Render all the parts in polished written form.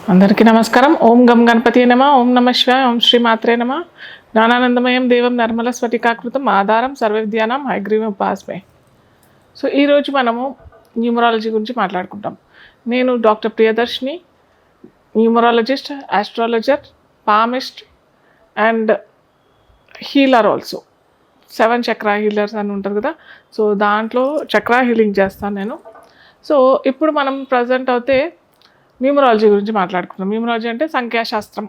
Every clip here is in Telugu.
అందరికీ నమస్కారం. ఓం గం గణపతి నమ. ఓం నమ శివాయ. ఓం శ్రీ మాత్రే నమ. జ్ఞానానందమయం దేవం నిర్మల స్ఫటికాకృతం ఆధారం సర్వవిద్యానాం హయగ్రీవం ఉపాస్మే. సో ఈరోజు మనము న్యూమరాలజీ గురించి మాట్లాడుకుంటాం. నేను doctor Priyadarshini, numerologist, astrologer, palmist and healer also. 7 Chakra healers అని ఉంటుంది కదా, సో దాంట్లో చక్రా హీలింగ్ చేస్తాను నేను. సో ఇప్పుడు మనం ప్రజెంట్ అయితే న్యూమరాలజీ గురించి మాట్లాడుకుంటాం. న్యూమరాలజీ అంటే సంఖ్యాశాస్త్రం.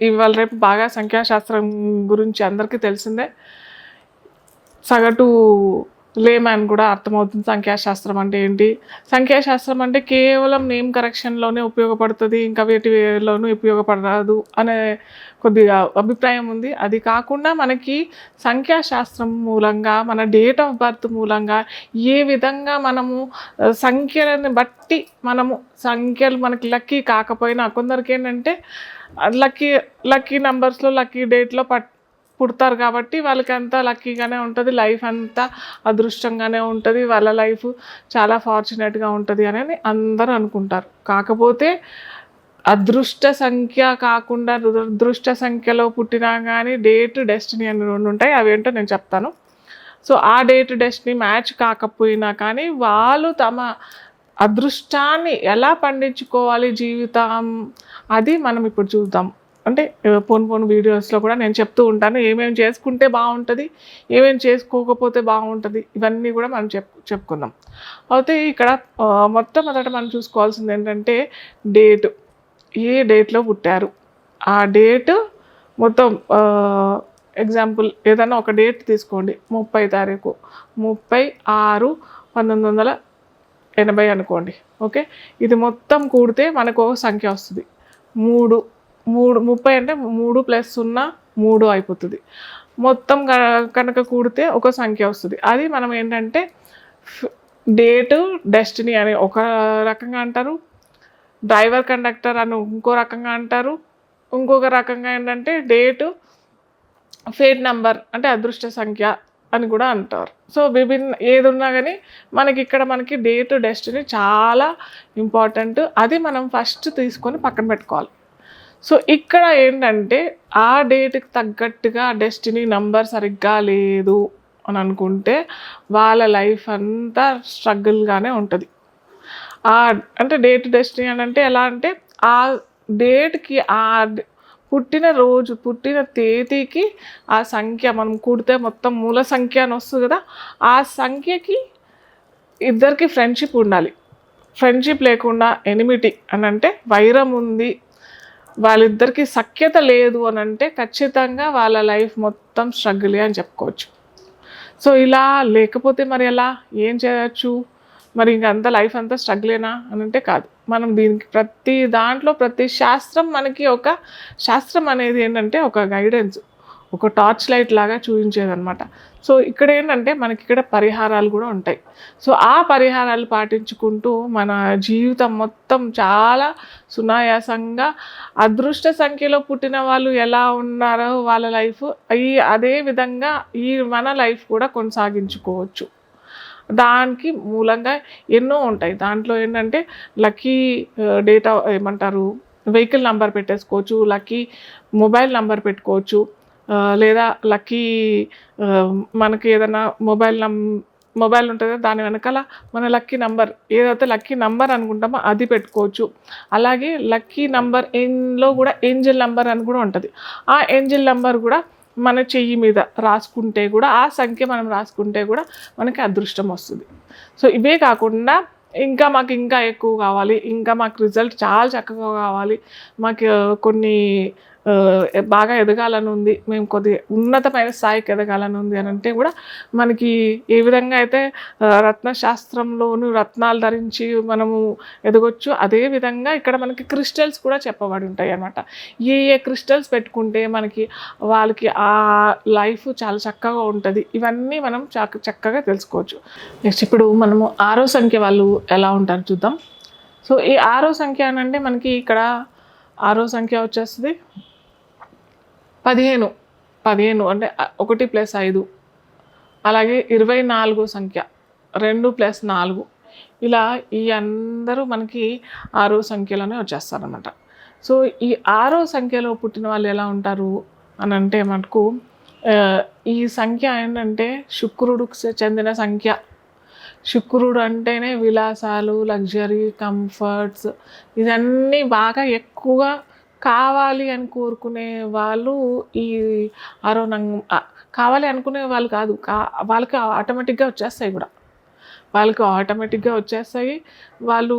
ఇవాళ రేపు బాగా సంఖ్యాశాస్త్రం గురించి అందరికీ తెలిసిందే. సగటు లేమ్యాన్ కూడా అర్థమవుతుంది సంఖ్యాశాస్త్రం అంటే ఏంటి. సంఖ్యాశాస్త్రం అంటే కేవలం నేమ్ కరెక్షన్లోనే ఉపయోగపడుతుంది, ఇంకా వేటిలోనూ ఉపయోగపడదు అనే కొద్దిగా అభిప్రాయం ఉంది. అది కాకుండా మనకి సంఖ్యాశాస్త్రం మూలంగా, మన డేట్ ఆఫ్ బర్త్ మూలంగా ఏ విధంగా మనము సంఖ్యలను బట్టి సంఖ్యలు మనకి లక్కీ కాకపోయినా, కొందరికి ఏంటంటే లక్కీ నెంబర్స్లో లక్కీ డేట్లో పుడతారు కాబట్టి వాళ్ళకి అంతా లక్కీగానే ఉంటుంది, లైఫ్ అంతా అదృష్టంగానే ఉంటుంది, వాళ్ళ లైఫ్ చాలా ఫార్చునేట్గా ఉంటుంది అని అందరూ అనుకుంటారు. కాకపోతే అదృష్ట సంఖ్య కాకుండా దురదృష్ట సంఖ్యలో పుట్టినా కానీ డేట్, డెస్టినీ అని 2 ఉంటాయి. అవేంటో నేను చెప్తాను. సో ఆ డేట్, డెస్టినీ మ్యాచ్ కాకపోయినా కానీ వాళ్ళు తమ అదృష్టాన్ని ఎలా పండించుకోవాలి జీవితం, అది మనం ఇప్పుడు చూద్దాం. అంటే పోను వీడియోస్లో కూడా నేను చెప్తూ ఉంటాను ఏమేమి చేసుకుంటే బాగుంటుంది, ఏమేమి చేసుకోకపోతే బాగుంటుంది, ఇవన్నీ కూడా మనం చెప్పుకుందాం. అయితే ఇక్కడ మొట్టమొదట మనం చూసుకోవాల్సింది ఏంటంటే డేటు. ఏ డేట్లో పుట్టారు, ఆ డేటు మొత్తం. ఎగ్జాంపుల్ ఏదైనా ఒక డేట్ తీసుకోండి, 30 తారీఖు 30/6/1980 అనుకోండి. ఓకే, ఇది మొత్తం కూడితే మనకు ఒక సంఖ్య వస్తుంది. 3 30 అంటే 3 + 0 3 అయిపోతుంది. మొత్తం కనుక కూడితే ఒక సంఖ్య వస్తుంది. అది మనం ఏంటంటే డేటు, డెస్టినీ అని ఒక రకంగా అంటారు, డ్రైవర్ కండక్టర్ అని ఇంకో రకంగా అంటారు, ఇంకొక రకంగా ఏంటంటే డేటు, ఫేట్ నెంబర్ అంటే అదృష్ట సంఖ్య అని కూడా అంటారు. సో ఏది ఉన్నా కానీ మనకి డేటు, డెస్టినీ చాలా ఇంపార్టెంట్. అది మనం ఫస్ట్ తీసుకొని పక్కన పెట్టుకోవాలి. సో ఇక్కడ ఏంటంటే ఆ డేట్కి తగ్గట్టుగా డెస్టినీ నెంబర్ సరిగ్గా లేదు అని అనుకుంటే వాళ్ళ లైఫ్ అంతా స్ట్రగుల్గానే ఉంటుంది. అంటే డేట్, డెస్టినీ అని అంటే ఎలా అంటే ఆ డేట్కి, ఆ పుట్టిన రోజు, పుట్టిన తేదీకి ఆ సంఖ్య మనం కూడితే మొత్తం మూల సంఖ్య అని వస్తుంది కదా, ఆ సంఖ్యకి ఇద్దరికి ఫ్రెండ్షిప్ ఉండాలి. ఫ్రెండ్షిప్ లేకుండా ఎనిమిటీ అని అంటే వైరం ఉంది, వాళ్ళిద్దరికి సఖ్యత లేదు అని అంటే ఖచ్చితంగా వాళ్ళ లైఫ్ మొత్తం స్ట్రగులే అని చెప్పుకోవచ్చు. సో ఇలా లేకపోతే మరి ఎలా, ఏం చేయొచ్చు, మరి ఇంకంతా లైఫ్ అంతా స్ట్రగులేనా అని అంటే కాదు. మనం దీనికి ప్రతి శాస్త్రం మనకి ఒక శాస్త్రం అనేది ఏంటంటే ఒక గైడెన్స్, ఒక టార్చ్ లైట్ లాగా చూపించేదనమాట. సో ఇక్కడ ఏంటంటే మనకి ఇక్కడ పరిహారాలు కూడా ఉంటాయి. సో ఆ పరిహారాలు పాటించుకుంటూ మన జీవితం మొత్తం చాలా సునాయాసంగా అదృష్ట సంఖ్యలో పుట్టిన వాళ్ళు ఎలా ఉన్నారో వాళ్ళ లైఫ్ అదే విధంగా మన లైఫ్ కూడా కొనసాగించుకోవచ్చు. దానికి మూలంగా ఎన్నో ఉంటాయి. దాంట్లో ఏంటంటే లక్కీ డేటా ఏమంటారు, వెహికల్ నెంబర్ పెట్టేసుకోవచ్చు, లక్కీ మొబైల్ నెంబర్ పెట్టుకోవచ్చు, లేదా లక్కీ మనకి ఏదైనా మొబైల్ ఉంటుంది దాని వెనకాల మన లక్కీ నెంబర్ ఏదైతే లక్కీ నెంబర్ అనుకుంటామో అది పెట్టుకోవచ్చు. అలాగే లక్కీ నెంబర్ ఎన్లో కూడా ఏంజల్ నెంబర్ అని కూడా ఉంటుంది. ఆ ఏంజల్ నెంబర్ కూడా మన చెయ్యి మీద రాసుకుంటే కూడా, ఆ సంఖ్య మనం రాసుకుంటే కూడా మనకి అదృష్టం వస్తుంది. సో ఇవే కాకుండా మాకు ఇంకా ఎక్కువ కావాలి, ఇంకా మాకు రిజల్ట్ చాలా చక్కగా కావాలి, మాకు కొన్ని బాగా ఎదగాలని ఉంది, మేము కొద్దిగా ఉన్నతమైన స్థాయికి ఎదగాలని ఉంది అని అంటే కూడా మనకి ఏ విధంగా అయితే రత్నశాస్త్రంలోను రత్నాలు ధరించి మనము ఎదగొచ్చు, అదేవిధంగా ఇక్కడ మనకి క్రిస్టల్స్ కూడా చెప్పబడి ఉంటాయి అన్నమాట. ఏ క్రిస్టల్స్ పెట్టుకుంటే వాళ్ళకి ఆ లైఫ్ చాలా చక్కగా ఉంటుంది, ఇవన్నీ మనం చక్కగా తెలుసుకోవచ్చు. నెక్స్ట్ ఇప్పుడు మనము 6వ సంఖ్య వాళ్ళు ఎలా ఉంటారు చూద్దాం. సో ఈ 6వ సంఖ్య అని అంటే మనకి ఇక్కడ 6వ సంఖ్య వచ్చేస్తుంది 15 అంటే 1 + 5. అలాగే 24వ సంఖ్య 2 + 4. ఇలా ఈ అందరూ మనకి 6వ సంఖ్యలోనే వచ్చేస్తారనమాట. సో ఈ 6వ సంఖ్యలో పుట్టిన వాళ్ళు ఎలా ఉంటారు అని అంటే మనకు ఈ సంఖ్య ఏంటంటే శుక్రుడికి చెందిన సంఖ్య. శుక్రుడు అంటేనే విలాసాలు, లగ్జరీ, కంఫర్ట్స్ ఇవన్నీ బాగా ఎక్కువగా కావాలి అని కోరుకునే వాళ్ళు ఈ కావాలి అనుకునే వాళ్ళు కాదు, వాళ్ళకి ఆటోమేటిక్గా వచ్చేస్తాయి కూడా. వాళ్ళకి ఆటోమేటిక్గా వచ్చేస్తాయి. వాళ్ళు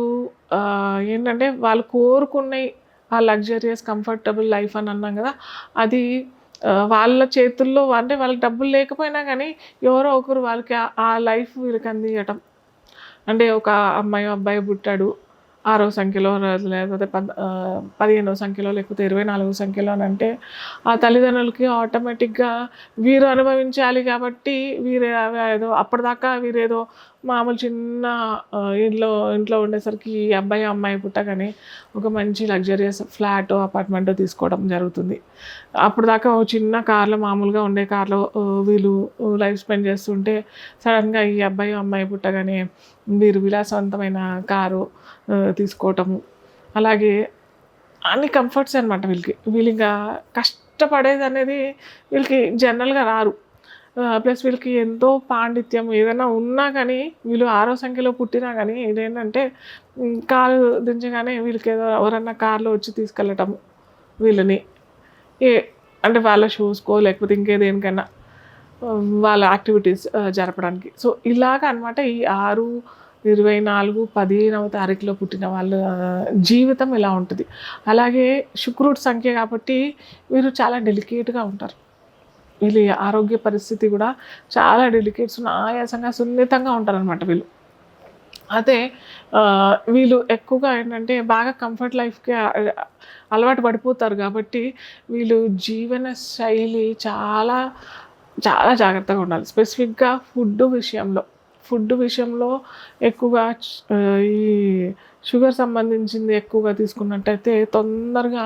ఏంటంటే వాళ్ళు కోరుకున్నవి, ఆ లగ్జరియస్ కంఫర్టబుల్ లైఫ్ అని అన్నాం కదా, అది వాళ్ళ చేతుల్లో, అంటే వాళ్ళకి డబ్బులు లేకపోయినా కానీ ఎవరో ఒకరు వాళ్ళకి ఆ లైఫ్ వీళ్ళకి అందియటం. అంటే ఒక అమ్మాయి అబ్బాయి పుట్టాడు 6వ సంఖ్యలో, లేకపోతే 15వ సంఖ్యలో, లేకపోతే 24వ సంఖ్యలో అని అంటే ఆ తల్లిదండ్రులకి ఆటోమేటిక్గా వీరు అనుభవించాలి కాబట్టి ఏదో అప్పటిదాకా వీరేదో మామూలు చిన్న ఇంట్లో ఉండేసరికి ఈ అమ్మాయి పుట్టగానే ఒక మంచి లగ్జరియస్ ఫ్లాట్ అపార్ట్మెంట్ తీసుకోవడం జరుగుతుంది. అప్పుడు దాకా ఓ చిన్న కార్లో, మామూలుగా ఉండే కార్లో వీళ్ళు లైఫ్ స్పెండ్ చేస్తుంటే సడన్గా ఈ అమ్మాయి పుట్టగానే వీరు విలాసవంతమైన కారు తీసుకోవటము. అలాగే అన్ని కంఫర్ట్స్ అనమాట వీళ్ళు ఇంకా కష్టపడేది అనేది వీళ్ళకి జనరల్గా రారు. ప్లస్ వీళ్ళకి ఎంతో పాండిత్యం ఏదైనా ఉన్నా కానీ, వీళ్ళు 6వ సంఖ్యలో పుట్టినా కానీ ఇదేంటంటే కారు దించగానే వీళ్ళకి ఏదో ఎవరన్నా కార్లో వచ్చి తీసుకెళ్ళటము వీళ్ళని, అంటే వాళ్ళ షోస్కో లేకపోతే ఇంకేదేనికైనా వాళ్ళ యాక్టివిటీస్ జరపడానికి. సో ఇలాగ అనమాట ఈ 6, 24, 15వ తారీఖులో పుట్టిన వాళ్ళ జీవితం ఇలా ఉంటుంది. అలాగే శుక్రుడి సంఖ్య కాబట్టి వీరు చాలా డెలికేట్గా ఉంటారు. వీళ్ళ ఆరోగ్య పరిస్థితి కూడా చాలా డెలికేట్స్, ఆయాసంగా, సున్నితంగా ఉంటారనమాట వీళ్ళు. అదే వీళ్ళు ఎక్కువగా ఏంటంటే బాగా కంఫర్ట్ లైఫ్కి అలవాటు పడిపోతారు కాబట్టి వీళ్ళు జీవన శైలి చాలా చాలా జాగ్రత్తగా ఉండాలి. స్పెసిఫిక్గా ఫుడ్ విషయంలో ఎక్కువగా ఈ షుగర్ సంబంధించింది ఎక్కువగా తీసుకున్నట్టయితే తొందరగా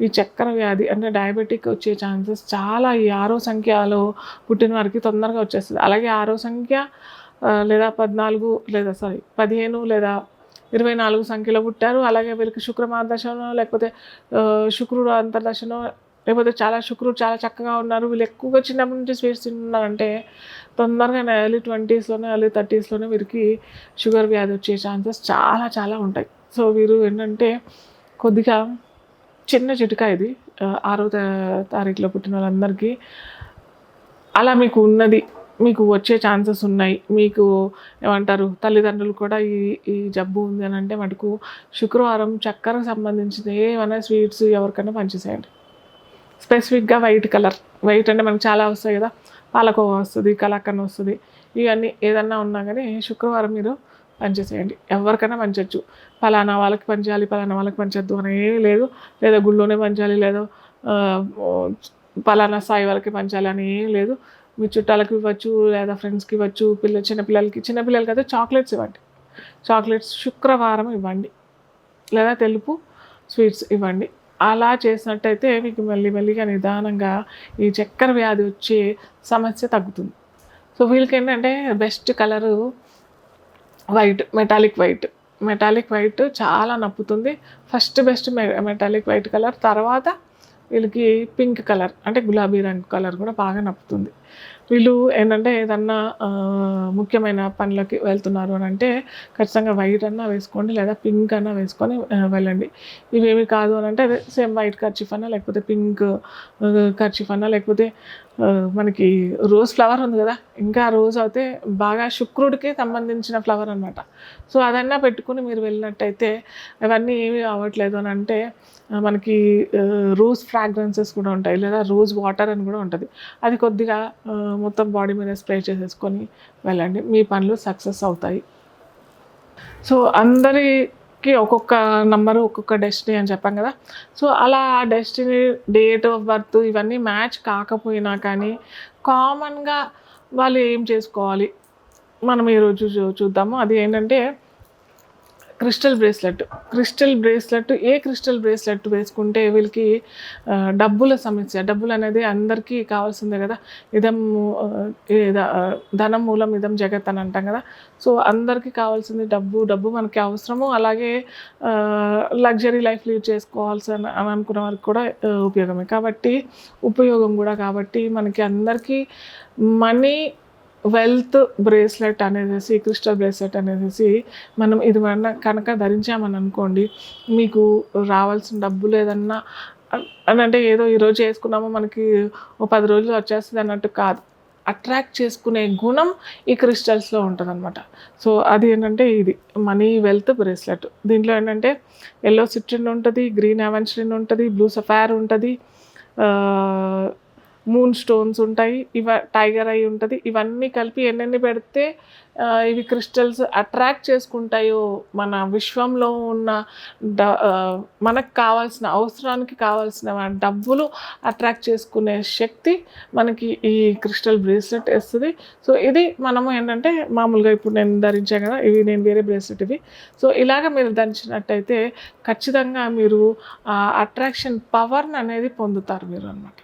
ఈ చక్కెర వ్యాధి అంటే డయాబెటిక్ వచ్చే ఛాన్సెస్ చాలా ఈ 6వ సంఖ్యలో పుట్టిన వారికి తొందరగా వచ్చేస్తుంది. అలాగే 6వ సంఖ్య లేదా 15 లేదా 24 సంఖ్యలో పుట్టారు, అలాగే వీళ్ళకి శుక్రమార్దశనో లేకపోతే శుక్రుడు అంతర్దశనో లేకపోతే శుక్రుడు చాలా చక్కగా ఉన్నారు, వీళ్ళు ఎక్కువగా చిన్నప్పటి నుంచి స్వీట్స్ తింటున్నారంటే తొందరగా ఎర్లీ 20స్లోనే ఎర్లీ 30స్లోనే వీరికి షుగర్ వ్యాధి వచ్చే ఛాన్సెస్ చాలా చాలా ఉంటాయి. సో వీరు ఏంటంటే కొద్దిగా చిన్న చిట్కా ఇది 6వ తారీఖులో పుట్టిన వాళ్ళందరికీ. అలా మీకు ఉన్నది, మీకు వచ్చే ఛాన్సెస్ ఉన్నాయి, మీకు ఏమంటారు తల్లిదండ్రులు కూడా ఈ జబ్బు ఉంది అని అంటే మటుకు శుక్రవారం చక్కెరకు సంబంధించిన ఏమైనా స్వీట్స్ ఎవరికైనా పంచేసేయండి. స్పెసిఫిక్గా వైట్ అంటే మనకు చాలా వస్తాయి కదా, పాలకోవా వస్తుంది, కలాకండ్ వస్తుంది, ఇవన్నీ ఏదన్నా ఉన్నా కానీ శుక్రవారం మీరు పంచేసేయండి. ఎవరికైనా పంచవచ్చు. పలానా వాళ్ళకి పంచాలి, పలానా వాళ్ళకి పంచొద్దు అని ఏమీ లేదు. లేదా గుళ్ళోనే పంచాలి, లేదా పలానా స్థాయి వాళ్ళకి పంచాలి అని ఏం లేదు. మీ చుట్టాలకు ఇవ్వచ్చు, లేదా ఫ్రెండ్స్కి ఇవ్వచ్చు, చిన్నపిల్లలకి అయితే చాక్లెట్స్ ఇవ్వండి. చాక్లెట్స్ శుక్రవారం ఇవ్వండి, లేదా తెలుపు స్వీట్స్ ఇవ్వండి. అలా చేసినట్టయితే మీకు మెల్లిగా నిదానంగా ఈ చక్కెర వ్యాధి వచ్చే సమస్య తగ్గుతుంది. సో వీళ్ళకి ఏంటంటే best colour white, metallic white చాలా నప్పుతుంది. First best metallic white colour, తర్వాత వీళ్ళకి పింక్ కలర్ అంటే గులాబీ రంగు కలర్ కూడా బాగా నప్పుతుంది. వీళ్ళు ఏంటంటే ఏదన్నా ముఖ్యమైన పనులకి వెళ్తున్నారు అని అంటే ఖచ్చితంగా వైట్ అన్నా వేసుకోండి, లేదా పింక్ అన్నా వేసుకొని వెళ్ళండి. ఇవేమి కాదు అని అంటే అదే సేమ్ వైట్ కర్చీఫ్ అన్నా, లేకపోతే పింక్ కర్చీఫ్ అన్నా, లేకపోతే మనకి రోజ్ ఫ్లవర్ ఉంది కదా, ఇంకా రోజ్ అయితే బాగా శుక్రుడికి సంబంధించిన ఫ్లవర్ అనమాట. సో అదన్నా పెట్టుకుని మీరు వెళ్ళినట్టయితే అవన్నీ ఏమీ అవ్వట్లేదు అని అంటే మనకి రోజ్ ఫ్రాగ్రెన్సెస్ కూడా ఉంటాయి, లేదా రోజ్ వాటర్ అని కూడా ఉంటుంది. అది కొద్దిగా మొత్తం బాడీ మీద స్ప్రే చేసేసుకొని వెళ్ళండి, మీ పనులు సక్సెస్ అవుతాయి. సో అందరికీ ఒక్కొక్క నంబరు ఒక్కొక్క డెస్టినీ అని చెప్పాం కదా. సో అలా డెస్టినీ, డేట్ ఆఫ్ బర్త్ ఇవన్నీ మ్యాచ్ కాకపోయినా కానీ కామన్గా వాళ్ళు ఏం చేసుకోవాలి మనం ఈరోజు చూద్దాము. అది ఏంటంటే క్రిస్టల్ బ్రేస్లెట్ ఏ క్రిస్టల్ బ్రేస్లెట్ వేసుకుంటే వీళ్ళకి డబ్బుల సమస్య, డబ్బులు అనేది అందరికీ కావాల్సిందే కదా. ధనం మూలం ఇదం జగత్ అని అంటాం కదా. సో అందరికీ కావాల్సింది డబ్బు మనకి అవసరము. అలాగే లగ్జరీ లైఫ్ లీడ్ చేసుకోవాల్సి అని అనుకున్న వారికి కూడా ఉపయోగం కూడా. కాబట్టి మనకి అందరికీ మనీ వెల్త్ బ్రేస్లెట్ అనేసి, క్రిస్టల్ బ్రేస్లెట్ అనేసి మనం ఇది కనుక ధరించామని అనుకోండి, మీకు రావాల్సిన డబ్బులు ఏదన్నా అని అంటే ఏదో ఈరోజు చేసుకున్నామో మనకి 10 రోజులు వచ్చేస్తుంది అన్నట్టు కాదు. అట్రాక్ట్ చేసుకునే గుణం ఈ క్రిస్టల్స్లో ఉంటుంది అనమాట. సో అది ఏంటంటే ఇది మనీ వెల్త్ బ్రేస్లెట్. దీంట్లో ఏంటంటే ఎల్లో సిట్రిన్ ఉంటుంది, గ్రీన్ అవెన్షరిన్ ఉంటుంది, బ్లూ సఫైర్ ఉంటుంది, మూన్ స్టోన్స్ ఉంటాయి, టైగర్ ఐ ఉంటుంది. ఇవన్నీ కలిపి ఎన్నెన్ని పెడితే ఇవి క్రిస్టల్స్ అట్రాక్ట్ చేసుకుంటాయో మన విశ్వంలో ఉన్న మనకు కావాల్సిన అవసరానికి కావాల్సిన డబ్బులు అట్రాక్ట్ చేసుకునే శక్తి మనకి ఈ క్రిస్టల్ బ్రేస్లెట్ ఇస్తుంది. సో ఇది మనము ఏంటంటే మామూలుగా ఇప్పుడు నేను ధరించాను కదా, ఇవి నేను వేరే బ్రేస్లెట్ ఇవి. సో ఇలాగ మీరు ధరించినట్టయితే ఖచ్చితంగా మీరు అట్రాక్షన్ పవర్ని అనేది పొందుతారు మీరు అన్నమాట.